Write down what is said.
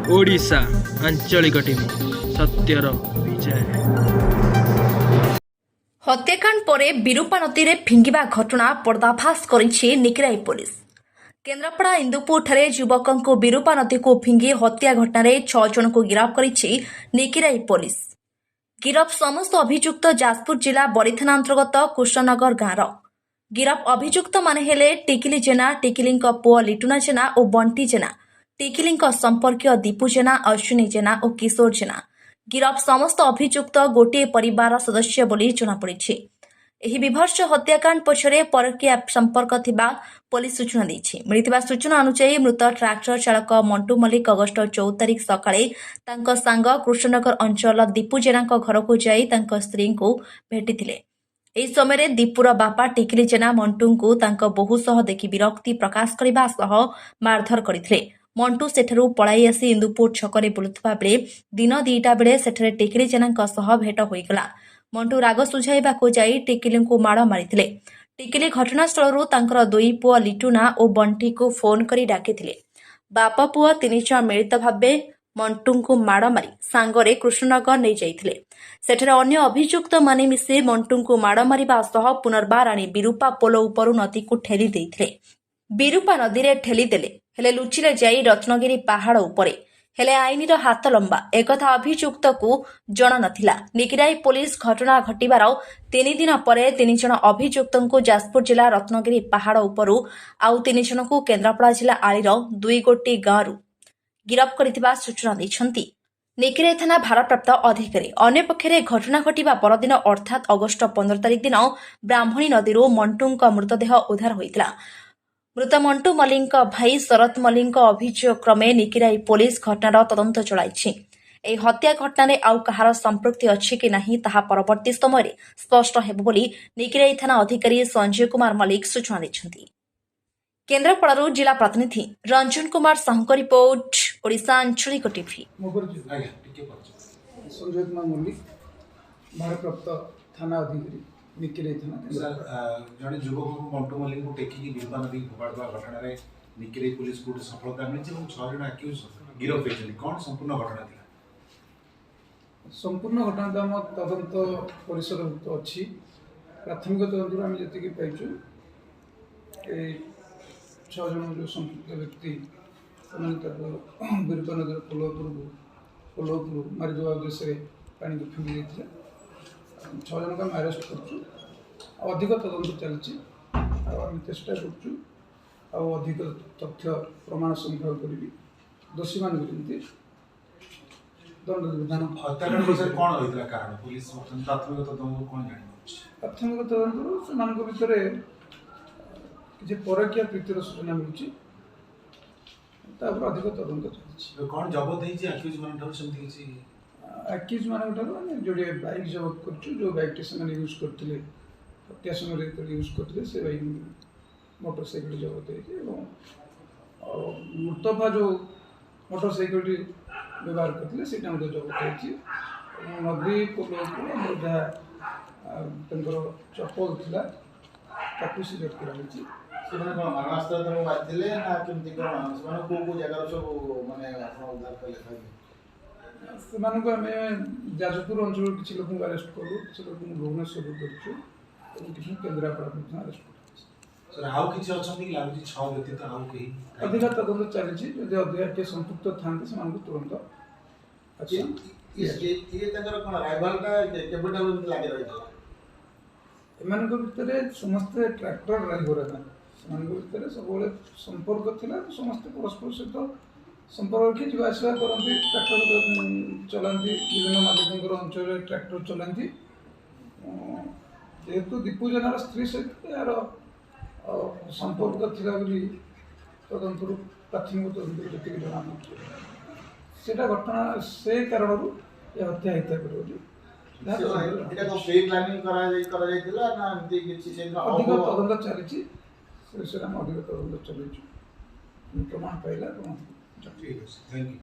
ओडिशा आंचलिक टीवी सत्यर विजय। हत्याकांड परे विरूपा नदी में फिंगिबा घटना पर्दाफाश करिछि निकिराई पुलिस। केन्द्रापड़ा इंदुपुर ठारे युवकों को विरूपा नदी को फिंगी हत्या घटना 6 जन को गिरफ्त करिछि निकिराई पुलिस। गिरफ समस्त अभियुक्त जाजपुर जिला बरी थाना अंतर्गत कृष्णनगर गाँव। गिरफ अभियुक्त माने हेले टिकिली जेना, टिकिली पुओ लिटुना जेना और बंटी जेना, टिकिली संपर्कीय दीपू जेना, अश्विनी जेना और किशोर जेना। गिरफ समस्त अभियुक्त गोटे परिवार सदस्य बोली जनापड़ी। ଏହି ବିଭତ୍ସ ହତ୍ୟାକାଣ୍ଡ ପଛରେ ପରକୀୟା ସମ୍ପର୍କ ଥିବା ପୋଲିସ ସୂଚନା ଦେଇଛି। ମିଳିଥିବା ସୂଚନା ଅନୁଯାୟୀ ମୃତ ଟ୍ରାକ୍ଟର ଚାଳକ ମଣ୍ଟୁ ମଲ୍ଲିକ ଅଗଷ୍ଟ 14 ତାରିଖ ସକାଳେ ତାଙ୍କ ସାଙ୍ଗ କୃଷ୍ଣନଗର ଅଞ୍ଚଳ ଦୀପୁ ଜେନାଙ୍କ ଘରକୁ ଯାଇ ତାଙ୍କ ସ୍ତ୍ରୀଙ୍କୁ ଭେଟିଥିଲେ। ଏହି ସମୟରେ ଦୀପୁର ବାପା ଟିକିଲି ଜେନା ମଣ୍ଟୁଙ୍କୁ ତାଙ୍କ ବୋହୂ ସହ ଦେଖି ବିରକ୍ତି ପ୍ରକାଶ କରିବା ସହ ମାରଧର କରିଥିଲେ। ମଣ୍ଟୁ ସେଠାରୁ ପଳାଇ ଆସି ଇନ୍ଦୁପୁର ଛକରେ ବୁଲୁଥିବା ବେଳେ ଦିନ 2ଟା ବେଳେ ସେଠାରେ ଟିକିଲି ଜେନାଙ୍କ ସହ ଭେଟ ହୋଇଗଲା। ମଣ୍ଟୁ ରାଗ ସୁଝାଇବାକୁ ଯାଇ ଟିକିଲିଙ୍କୁ ମାଡ଼ ମାରିଥିଲେ। ଟିକିଲି ଘଟଣାସ୍ଥଳରୁ ତାଙ୍କର 2 ପୁଅ ଲିଟୁନା ଓ ବଣ୍ଟିକୁ ଫୋନ୍ କରି ଡାକିଥିଲେ। ବାପ ପୁଅ 3 ଜଣ ମିଳିତ ଭାବେ ମଣ୍ଟୁଙ୍କୁ ମାଡ଼ ମାରି ସାଙ୍ଗରେ କୃଷ୍ଣନଗର ନେଇଯାଇଥିଲେ। ସେଠାରେ ଅନ୍ୟ ଅଭିଯୁକ୍ତମାନେ ମିଶି ମଣ୍ଟୁଙ୍କୁ ମାଡ଼ ମାରିବା ସହ ପୁନର୍ବାର ଆଣି ବିରୁପା ପୋଲ ଉପରୁ ନଦୀକୁ ଠେଲି ଦେଇଥିଲେ। ବିରୁପା ନଦୀରେ ଠେଲିଦେଲେ ହେଲେ ଲୁଚିଲେ ଯାଇ ରତ୍ନଗିରି ପାହାଡ଼ ଉପରେ। ହେଲେ ଆଇନର ହାତ ଲମ୍ବା ଏକଥା ଅଭିଯୁକ୍ତକୁ ଜଣା ନଥିଲା। ନିକିରାଇ ପୁଲିସ ଘଟଣା ଘଟିବାର 3 ଦିନ ପରେ 3 ଜଣ ଅଭିଯୁକ୍ତଙ୍କୁ ଯାଜପୁର ଜିଲ୍ଲା ରତ୍ନଗିରି ପାହାଡ଼ ଉପରୁ ଆଉ 3 ଜଣଙ୍କୁ କେନ୍ଦ୍ରାପଡ଼ା ଜିଲ୍ଲା ଆଳିର 2 ଗୋଟି ଗାଁରୁ ଗିରଫ କରିଥିବା ସୂଚନା ଦେଇଛନ୍ତି ନିକିରାଇ ଥାନା ଭାରପ୍ରାପ୍ତ ଅଧିକାରୀ। ଅନ୍ୟପକ୍ଷରେ ଘଟଣା ଘଟିବା ପରଦିନ ଅର୍ଥାତ୍ ଅଗଷ୍ଟ 15 ତାରିଖ ଦିନ ବ୍ରାହ୍ମଣୀ ନଦୀରୁ ମଣ୍ଟୁଙ୍କ ମୃତଦେହ ଉଦ୍ଧାର ହୋଇଥିଲା। ମୃତ ମଣ୍ଟୁ ମଲ୍ଲିକଙ୍କ ଭାଇ ଶରତ ମଲ୍ଲିକଙ୍କ ଅଭିଯୋଗ କ୍ରମେ ନିକିରାଇ ପୁଲିସ ଘଟଣାର ତଦନ୍ତ ଚଳାଇଛି। ଏହି ହତ୍ୟା ଘଟଣାରେ ଆଉ କାହାର ସମ୍ପୃକ୍ତି ଅଛି କି ନାହିଁ ତାହା ପରବର୍ତ୍ତୀ ସମୟରେ ସ୍ପଷ୍ଟ ହେବ ବୋଲି ନିକିରାଇ ଥାନା ଅଧିକାରୀ ସଞ୍ଜୟ କୁମାର ମଲ୍ଲିକ ସୂଚନା ଦେଇଛନ୍ତି। କେନ୍ଦ୍ରାପଡ଼ାରୁ ଜିଲ୍ଲା ପ୍ରତିନିଧି ରଞ୍ଜନ କୁମାର ସାହୁଙ୍କ ରିପୋର୍ଟ, ଓଡ଼ିଶା ଆଞ୍ଚଳିକ ଟିଭି। संजय कुमार मल्लिक भारप्राप्त थाना अधिकारी निकिराई थाना। जड़े युवक को मंटू मल्लिक को टेकिकी विरूपा नदी फोपाड़ा घटना निकिराई पुलिस को सफलता मिली। 6 जन आक्यूज गिरफ होती कौन संपूर्ण घटना थी? संपूर्ण घटना तो आम तदंत परिसर अच्छी प्राथमिक तदंत आम जी पाइचु 6 जन जो संपुक्त व्यक्ति विरूपा नदी पोल मारिदेवा उद्देश्य पानी को फिंगी 6 जन को आम अरेस्ट करूँ। अधिक तदंत चलती आम चेष्टा करूँ अधिक तथ्य प्रमाण संग्रह करी दोषी मान दंड विधान। हत्याकांड विषय कौन होइतला कारण पुलिस प्राथमिक तदंत कौन जानि? प्राथमिक तदंत से भितर किसी परकीय प्रीतिर सूचना मिलूँ अधिक तदंत चलती। कौन जबत होइछि अक्यूज मान ठार सेमति किछि? अक्यूज मान ठार जोड़े बाइक जबत कर जो बाइक से यूज करते हत्या समय यूज करते से बाइक मोटरसाइकिल जबत हो मृतभा जो मोटरसाइकिल व्यवहार करते से जबत हो नदी पोल जहाँ चपल था सिलेक्ट कराई। से आम जाजपुर अंचल किसी लोक अरेस्ट कलु से लोक भुवनेश्वर किसी केन्द्रापड़ा अरेस्ट कर। अधिक तदंत चली अधिक संपुक्त था तुरंत एम भितर समस्ते ट्रैक्टर ड्राइवर भितर सब संपर्क थी समस्ते परस्पर सहित संपर्क रखी जावासवा करती ट्रैक्टर चलाती विभिन्न मालिक अंचल ट्रैक्टर चलाती जेहेतु दीपू जेनार स्त्री सहित यार संपर्क थिला बोली तदंत प्राथमिक तदंत जी जना से घटना से कारण हत्या होता है अधिक तदंत चली अधिक तदंत चलू प्रमाण पाइला। ठीक है, थैंक यू।